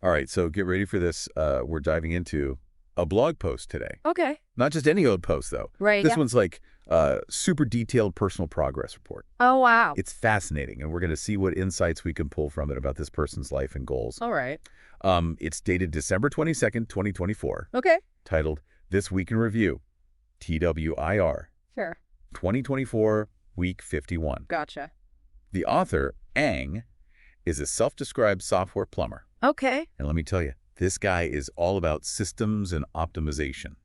All right, so get ready for this. We're diving into a blog post today. Okay. Not just any old post, though. Right. This one's like a super detailed personal progress report. Oh, wow. It's fascinating, and we're going to see what insights we can pull from it about this person's life and goals. All right. It's dated December 22nd, 2024, Okay. titled This Week in Review, TWIR, Sure. 2024, Week 51. Gotcha. The author, Ang, is a self-described software plumber. Okay. And let me tell you, this guy is all about systems and optimization.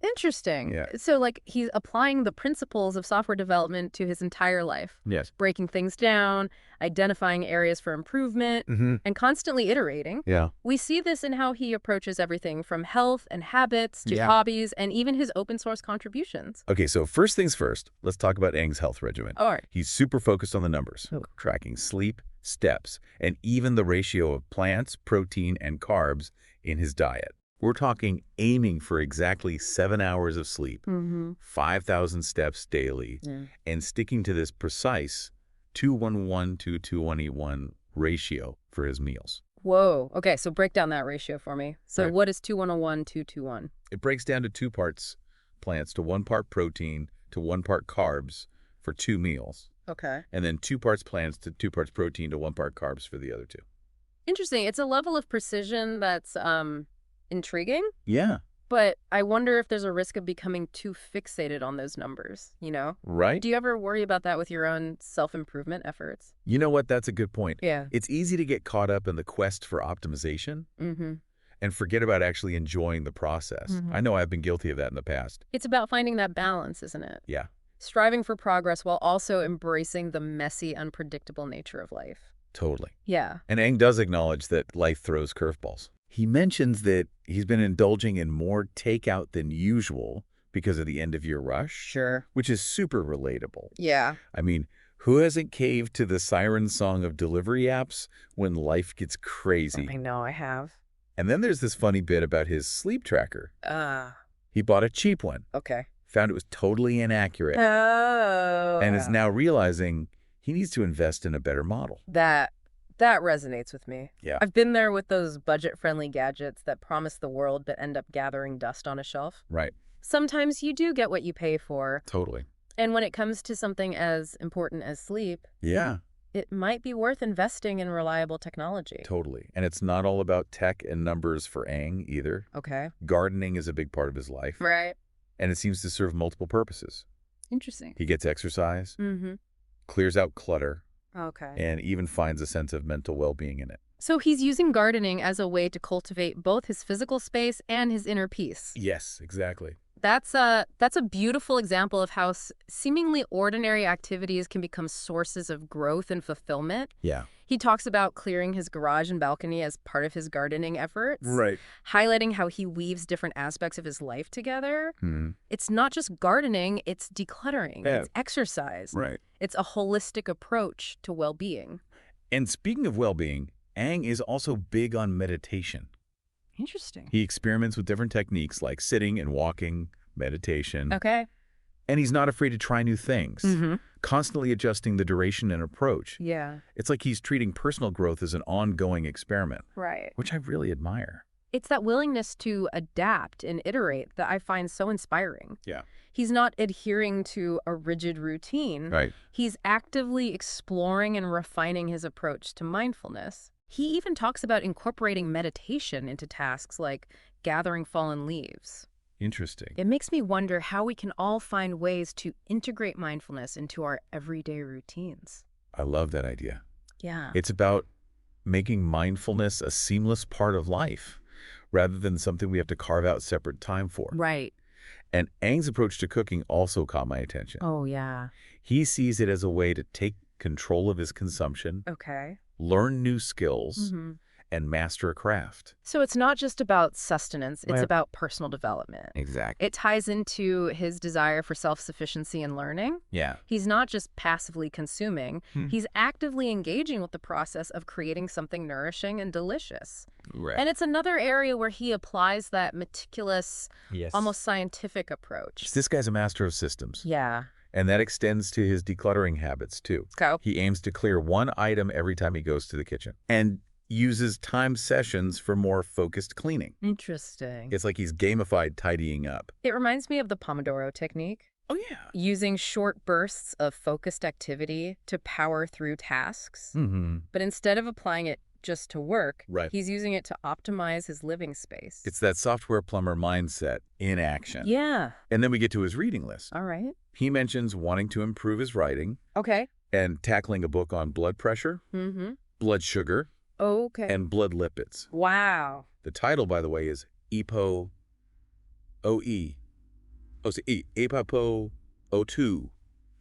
Interesting. Yeah. So, like, he's applying the principles of software development to his entire life. Yes. Breaking things down, identifying areas for improvement, and constantly iterating. Yeah. We see this in how he approaches everything from health and habits to Yeah. hobbies and even his open source contributions. Okay, so first things first, let's talk about Ang's health regimen. All right. He's super focused on the numbers, Oh. tracking sleep, steps, and even the ratio of plants, protein, and carbs in his diet. We're talking aiming for exactly 7 hours of sleep, 5,000 steps daily, and sticking to this precise 2:1:1 to 2:1:1 ratio for his meals. Whoa. Okay, so break down that ratio for me. So Right. what is 2:1:1, 2:2:1? It breaks down to 2 parts plants to 1 part protein to 1 part carbs for 2 meals, Okay. and then 2 parts plants to 2 parts protein to 1 part carbs for the other 2. Interesting. It's a level of precision that's intriguing, Yeah. but I wonder if there's a risk of becoming too fixated on those numbers, you know? Right? Do you ever worry about that with your own self-improvement efforts? You know what? That's a good point. Yeah. It's easy to get caught up in the quest for optimization Mm-hmm. and forget about actually enjoying the process. I know I've been guilty of that in the past. It's about finding that balance, isn't it? Yeah, Striving for progress while also embracing the messy, unpredictable nature of life. totally. Yeah. And Ang does acknowledge that life throws curveballs. He mentions that he's been indulging in more takeout than usual because of the end-of-year rush, Sure. which is super relatable. Yeah. I mean, who hasn't caved to the siren song of delivery apps when life gets crazy? I know I have. And then there's this funny bit about his sleep tracker. He bought a cheap one, Okay. found it was totally inaccurate, Oh. and is now realizing he needs to invest in a better model. That resonates with me. Yeah. I've been there with those budget-friendly gadgets that promise the world but end up gathering dust on a shelf. Right. Sometimes you do get what you pay for. Totally. And when it comes to something as important as sleep, Yeah, it might be worth investing in reliable technology. totally. And it's not all about tech and numbers for Ang either. Okay. Gardening is a big part of his life, Right. and it seems to serve multiple purposes. Interesting. He gets exercise, Mm-hmm. clears out clutter, Okay. and even finds a sense of mental well-being in it. So he's using gardening as a way to cultivate both his physical space and his inner peace. Yes, exactly. That's a beautiful example of how seemingly ordinary activities can become sources of growth and fulfillment. Yeah. He talks about clearing his garage and balcony as part of his gardening efforts, highlighting how he weaves different aspects of his life together. It's not just gardening, it's decluttering, Yeah. it's exercise. Right. It's a holistic approach to well-being. And speaking of well-being, Ang is also big on meditation. Interesting. He experiments with different techniques like sitting and walking, meditation, Okay. and he's not afraid to try new things, constantly adjusting the duration and approach. Yeah. It's like he's treating personal growth as an ongoing experiment, Right. which I really admire. It's that willingness to adapt and iterate that I find so inspiring. Yeah. He's not adhering to a rigid routine. Right. He's actively exploring and refining his approach to mindfulness. He even talks about incorporating meditation into tasks like gathering fallen leaves. Interesting. It makes me wonder how we can all find ways to integrate mindfulness into our everyday routines. I love that idea. Yeah. It's about making mindfulness a seamless part of life rather than something we have to carve out separate time for. Right. And Ang's approach to cooking also caught my attention. Oh, yeah. He sees it as a way to take control of his consumption, Okay. learn new skills, and master a craft. So it's not just about sustenance, it's Well- about personal development. Exactly. It ties into his desire for self-sufficiency and learning. Yeah. He's not just passively consuming, he's actively engaging with the process of creating something nourishing and delicious. Right. And it's another area where he applies that meticulous, Yes. almost scientific approach. This guy's a master of systems. Yeah. And that extends to his decluttering habits, too. Go. He aims to clear one item every time he goes to the kitchen. And uses timed sessions for more focused cleaning. Interesting. It's like he's gamified tidying up. It reminds me of the Pomodoro technique. Oh, yeah. Using short bursts of focused activity to power through tasks. But instead of applying it just to work, he's using it to optimize his living space. It's that software plumber mindset in action. Yeah. And then we get to his reading list. All right. He mentions wanting to improve his writing. Okay. And tackling a book on blood pressure, blood sugar, and blood lipids. Wow. The title, by the way, is EPO OE. Oh, so EPO O2,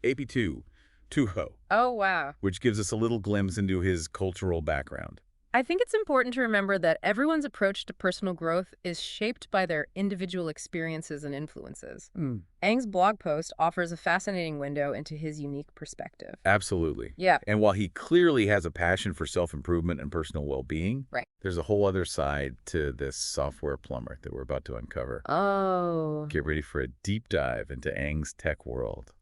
AP2, Tuho. Oh, wow. Which gives us a little glimpse into his cultural background. I think it's important to remember that everyone's approach to personal growth is shaped by their individual experiences and influences. Eng's blog post offers a fascinating window into his unique perspective. Absolutely. Yeah. And while he clearly has a passion for self-improvement and personal well-being, there's a whole other side to this software plumber that we're about to uncover. Oh. Get ready for a deep dive into Eng's tech world.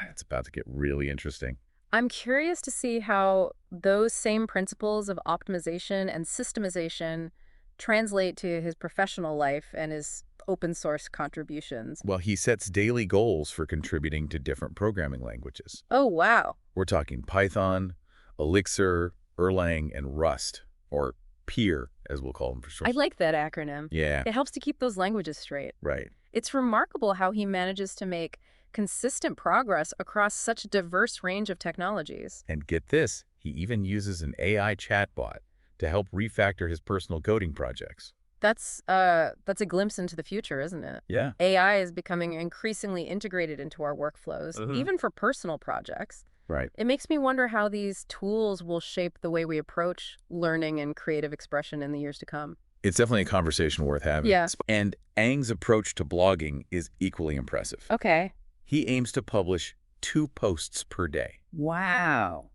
It's about to get really interesting. I'm curious to see how those same principles of optimization and systemization translate to his professional life and his open source contributions. Well, he sets daily goals for contributing to different programming languages. Oh, wow. We're talking Python, Elixir, Erlang, and Rust, or TWIR, as we'll call them for short. I like that acronym. Yeah. It helps to keep those languages straight. Right. It's remarkable how he manages to make consistent progress across such a diverse range of technologies. And get this, he even uses an AI chatbot to help refactor his personal coding projects. That's a glimpse into the future, isn't it? Yeah. AI is becoming increasingly integrated into our workflows, even for personal projects. Right. It makes me wonder how these tools will shape the way we approach learning and creative expression in the years to come. It's definitely a conversation worth having. Yeah. And Eng's approach to blogging is equally impressive. Okay. He aims to publish 2 posts per day. Wow.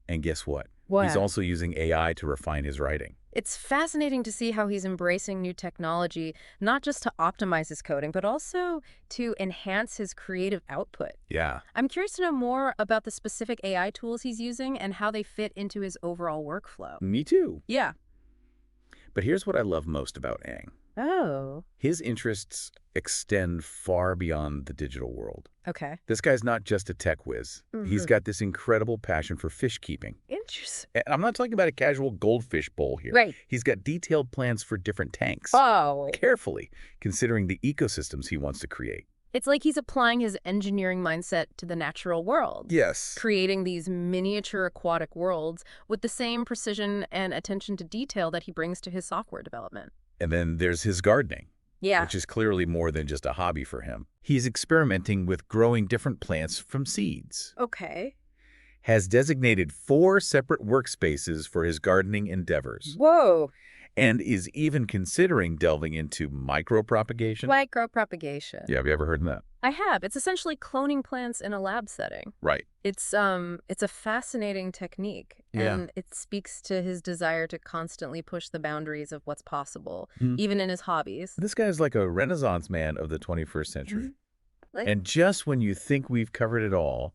And guess what? What? He's also using AI to refine his writing. It's fascinating to see how he's embracing new technology, not just to optimize his coding, but also to enhance his creative output. Yeah. I'm curious to know more about the specific AI tools he's using and how they fit into his overall workflow. Me too. Yeah. But here's what I love most about Eng. Oh. His interests extend far beyond the digital world. Okay. This guy's not just a tech whiz. He's got this incredible passion for fish keeping. Interesting. And I'm not talking about a casual goldfish bowl here. Right. He's got detailed plans for different tanks. Oh. Carefully, considering the ecosystems he wants to create. It's like he's applying his engineering mindset to the natural world. Yes. Creating these miniature aquatic worlds with the same precision and attention to detail that he brings to his software development. And then there's his gardening. Yeah. Which is clearly more than just a hobby for him. He's experimenting with growing different plants from seeds. Okay. Has designated 4 separate workspaces for his gardening endeavors. Whoa. And is even considering delving into micropropagation. Micropropagation. Yeah, have you ever heard of that? I have. It's essentially cloning plants in a lab setting. Right. It's a fascinating technique. Yeah. And it speaks to his desire to constantly push the boundaries of what's possible, even in his hobbies. This guy is like a Renaissance man of the 21st century. And just when you think we've covered it all,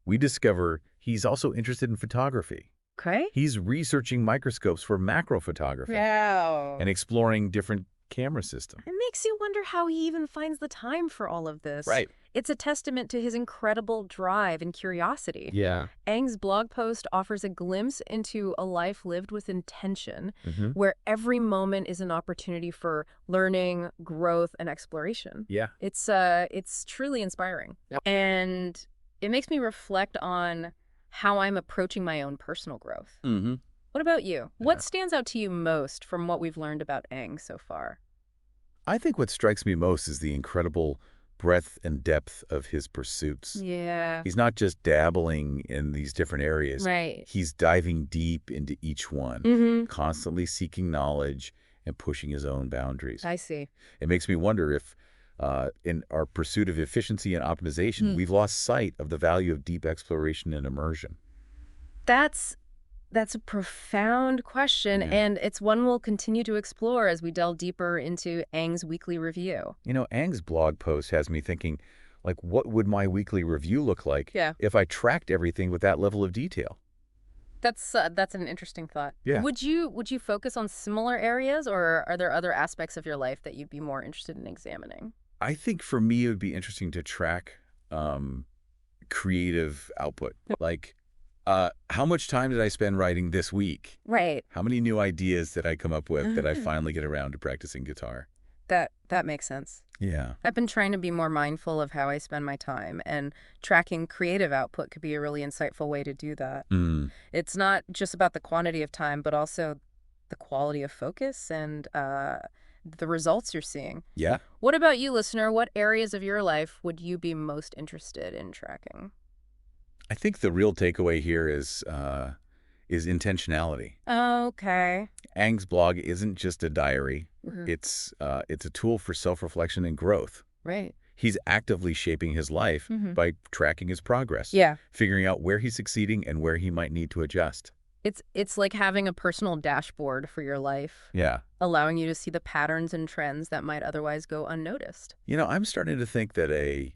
we discover he's also interested in photography. Okay. He's researching microscopes for macro photography. Wow. And exploring different camera systems. It makes you wonder how he even finds the time for all of this. Right. It's a testament to his incredible drive and curiosity. Yeah. Eng's blog post offers a glimpse into a life lived with intention, where every moment is an opportunity for learning, growth, and exploration. Yeah. It's truly inspiring. Yep. And it makes me reflect on how I'm approaching my own personal growth. What about you? What stands out to you most from what we've learned about Eng so far? I think what strikes me most is the incredible breadth and depth of his pursuits. Yeah. He's not just dabbling in these different areas. Right. He's diving deep into each one, constantly seeking knowledge and pushing his own boundaries. I see. It makes me wonder if in our pursuit of efficiency and optimization, we've lost sight of the value of deep exploration and immersion. That's a profound question, and it's one we'll continue to explore as we delve deeper into Eng's weekly review. You know, Eng's blog post has me thinking, like, what would my weekly review look like if I tracked everything with that level of detail? That's an interesting thought. Yeah. Would you focus on similar areas, or are there other aspects of your life that you'd be more interested in examining? I think for me, it would be interesting to track um, creative output. Like, how much time did I spend writing this week? Right. How many new ideas did I come up with that I finally get around to practicing guitar? That makes sense. Yeah. I've been trying to be more mindful of how I spend my time, and tracking creative output could be a really insightful way to do that. Mm. It's not just about the quantity of time, but also the quality of focus and the results you're seeing. Yeah. What about you, listener? What areas of your life would you be most interested in tracking? I think the real takeaway here is intentionality. Okay. Ang's blog isn't just a diary. Mhm. It's a tool for self-reflection and growth. Right. He's actively shaping his life by tracking his progress, Yeah. figuring out where he's succeeding and where he might need to adjust. It's like having a personal dashboard for your life, Yeah. allowing you to see the patterns and trends that might otherwise go unnoticed. I'm starting to think that a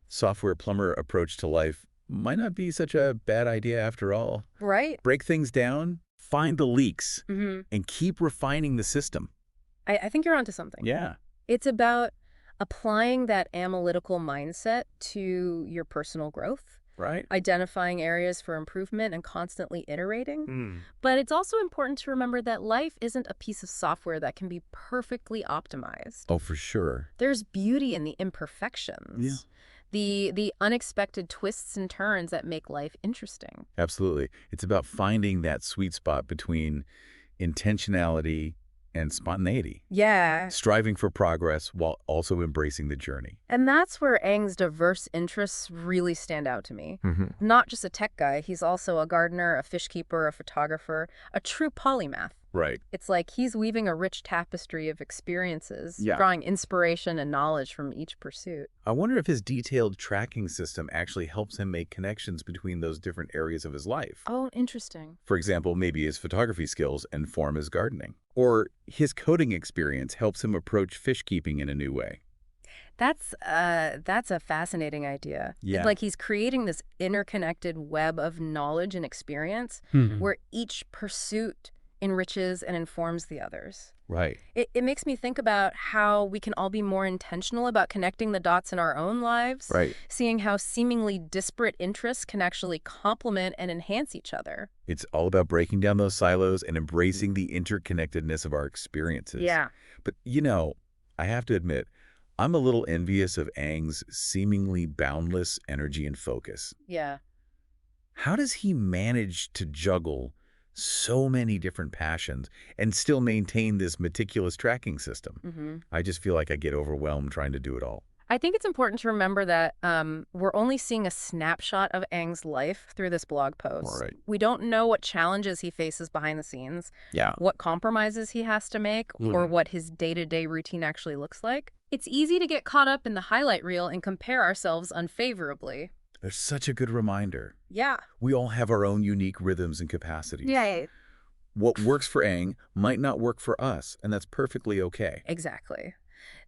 software plumber approach to life might not be such a bad idea after all. Right. Break things down, find the leaks, Mm-hmm. and keep refining the system. I think you're onto something. Yeah. It's about applying that analytical mindset to your personal growth, Right? identifying areas for improvement, and constantly iterating. Mm. But it's also important to remember that life isn't a piece of software that can be perfectly optimized. Oh, for sure. There's beauty in the imperfections. Yeah. The unexpected twists and turns that make life interesting. Absolutely. It's about finding that sweet spot between intentionality and spontaneity, Yeah. striving for progress while also embracing the journey. And that's where Aang's diverse interests really stand out to me. Mm-hmm. Not just a tech guy, he's also a gardener, a fish keeper, a photographer, a true polymath. Right. It's like he's weaving a rich tapestry of experiences, Yeah. drawing inspiration and knowledge from each pursuit. I wonder if his detailed tracking system actually helps him make connections between those different areas of his life. Oh, interesting. For example, maybe his photography skills inform his gardening. Or his coding experience helps him approach fish keeping in a new way. That's a fascinating idea. Yeah. Like he's creating this interconnected web of knowledge and experience where each pursuit enriches and informs the others. Right. It makes me think about how we can all be more intentional about connecting the dots in our own lives, Right. seeing how seemingly disparate interests can actually complement and enhance each other. It's all about breaking down those silos and embracing the interconnectedness of our experiences. Yeah. But, I have to admit, I'm a little envious of Aang's seemingly boundless energy and focus. Yeah. How does he manage to juggle so many different passions and still maintain this meticulous tracking system? I just feel like I get overwhelmed trying to do it all. I think it's important to remember that we're only seeing a snapshot of Aang's life through this blog post. Right. We don't know what challenges he faces behind the scenes, Yeah. what compromises he has to make, or what his day-to-day routine actually looks like. It's easy to get caught up in the highlight reel and compare ourselves unfavorably. There's such a good reminder. Yeah. We all have our own unique rhythms and capacities. Yeah. What works for Aang might not work for us, and that's perfectly okay. Exactly.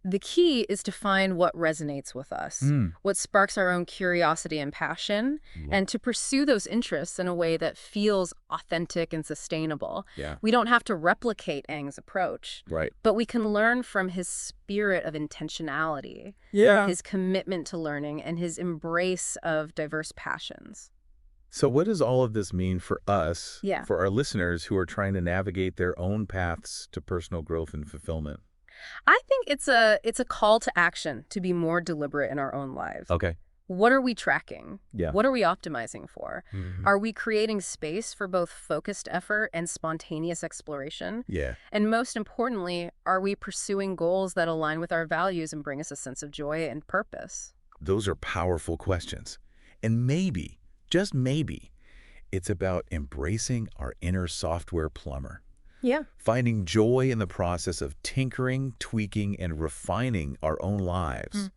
The key is to find what resonates with us, what sparks our own curiosity and passion, and to pursue those interests in a way that feels authentic and sustainable. Yeah. We don't have to replicate Aang's approach, Right. but we can learn from his spirit of intentionality, Yeah. his commitment to learning, and his embrace of diverse passions. So what does all of this mean for us, Yeah. for our listeners who are trying to navigate their own paths to personal growth and fulfillment? I think it's a call to action to be more deliberate in our own lives. Okay. What are we tracking? Yeah. What are we optimizing for? Mhm. Are we creating space for both focused effort and spontaneous exploration? Yeah. And most importantly, are we pursuing goals that align with our values and bring us a sense of joy and purpose? Those are powerful questions. And maybe, just maybe, it's about embracing our inner software plumber. Yeah. Finding joy in the process of tinkering, tweaking, and refining our own lives.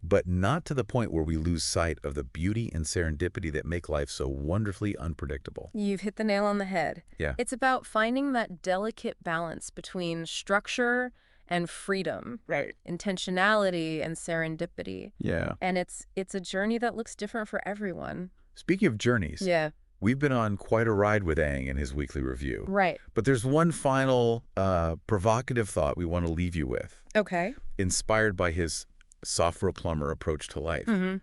But not to the point where we lose sight of the beauty and serendipity that make life so wonderfully unpredictable. You've hit the nail on the head. Yeah. It's about finding that delicate balance between structure and freedom, Right. intentionality and serendipity. Yeah. And it's a journey that looks different for everyone. Speaking of journeys, Yeah. We've been on quite a ride with Aang in his weekly review. Right. But there's one final provocative thought we want to leave you with, Okay. inspired by his software plumber approach to life. Mm-hmm.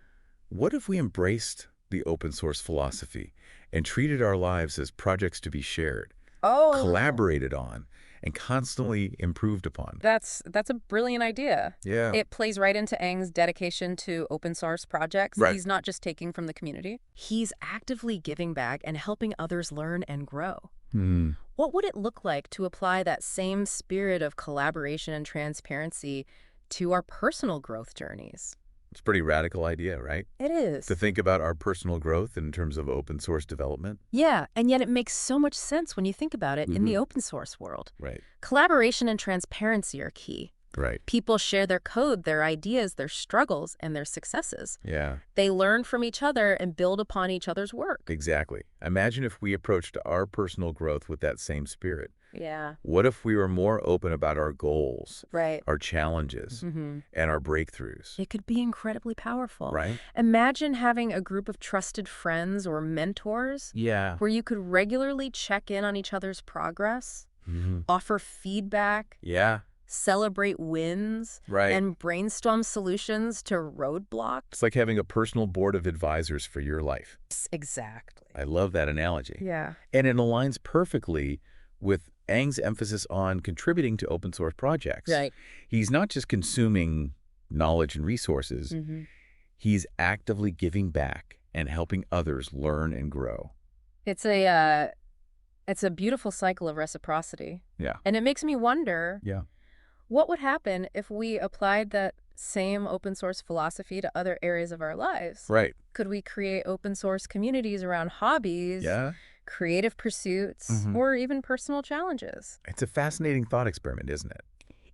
What if we embraced the open source philosophy and treated our lives as projects to be shared, Oh, collaborated on, and constantly improved upon? that's a brilliant idea. Yeah. It plays right into Aang's dedication to open source projects. Right. He's not just taking from the community. He's actively giving back and helping others learn and grow. Hmm. What would it look like to apply that same spirit of collaboration and transparency to our personal growth journeys? It's a pretty radical idea, right? It is. To think about our personal growth in terms of open source development. Yeah, and yet it makes so much sense when you think about it in the open source world. Right. Collaboration and transparency are key. Right. People share their code, their ideas, their struggles, and their successes. Yeah, They learn from each other and build upon each other's work. exactly. Imagine if we approached our personal growth with that same spirit. Yeah, What if we were more open about our goals, right. our challenges, and our breakthroughs? It could be incredibly powerful. Right? Imagine having a group of trusted friends or mentors Yeah. where you could regularly check in on each other's progress, Mm-hmm. offer feedback, Yeah. celebrate wins, Right. and brainstorm solutions to roadblocks. It's like having a personal board of advisors for your life. Exactly. I love that analogy. Yeah. And it aligns perfectly with Aang's emphasis on contributing to open source projects. Right. He's not just consuming knowledge and resources, he's actively giving back and helping others learn and grow. It's a beautiful cycle of reciprocity. Yeah. And it makes me wonder, Yeah. what would happen if we applied that same open source philosophy to other areas of our lives? Right. Could we create open source communities around hobbies, Yeah. creative pursuits, or even personal challenges? It's a fascinating thought experiment, isn't it?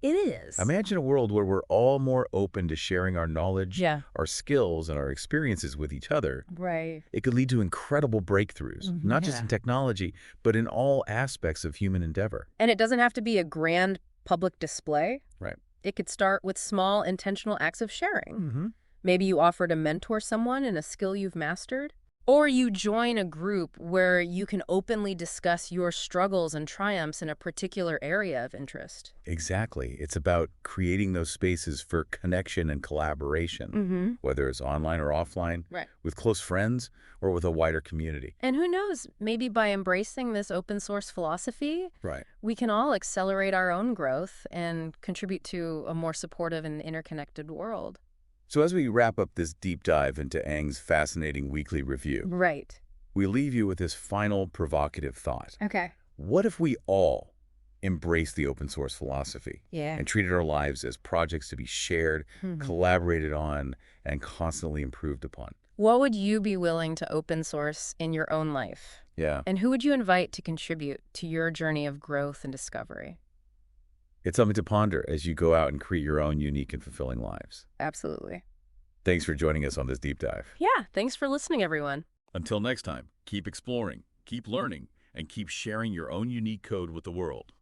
It is. Imagine a world where we're all more open to sharing our knowledge, Yeah. our skills, and our experiences with each other. Right. It could lead to incredible breakthroughs, not just in technology, but in all aspects of human endeavor. And it doesn't have to be a grand public display. Right. It could start with small, intentional acts of sharing. Mm-hmm. Maybe you offer to mentor someone in a skill you've mastered. Or you join a group where you can openly discuss your struggles and triumphs in a particular area of interest. Exactly. It's about creating those spaces for connection and collaboration, whether it's online or offline, Right. with close friends or with a wider community. And who knows, maybe by embracing this open source philosophy, Right. we can all accelerate our own growth and contribute to a more supportive and interconnected world. So as we wrap up this deep dive into Aang's fascinating weekly review, Right. we leave you with this final provocative thought. Okay. What if we all embraced the open source philosophy Yeah. and treated our lives as projects to be shared, collaborated on, and constantly improved upon? What would you be willing to open source in your own life? Yeah. And who would you invite to contribute to your journey of growth and discovery? It's something to ponder as you go out and create your own unique and fulfilling lives. Absolutely. Thanks for joining us on this deep dive. Yeah. Thanks for listening, everyone. Until next time, keep exploring, keep learning, and keep sharing your own unique code with the world.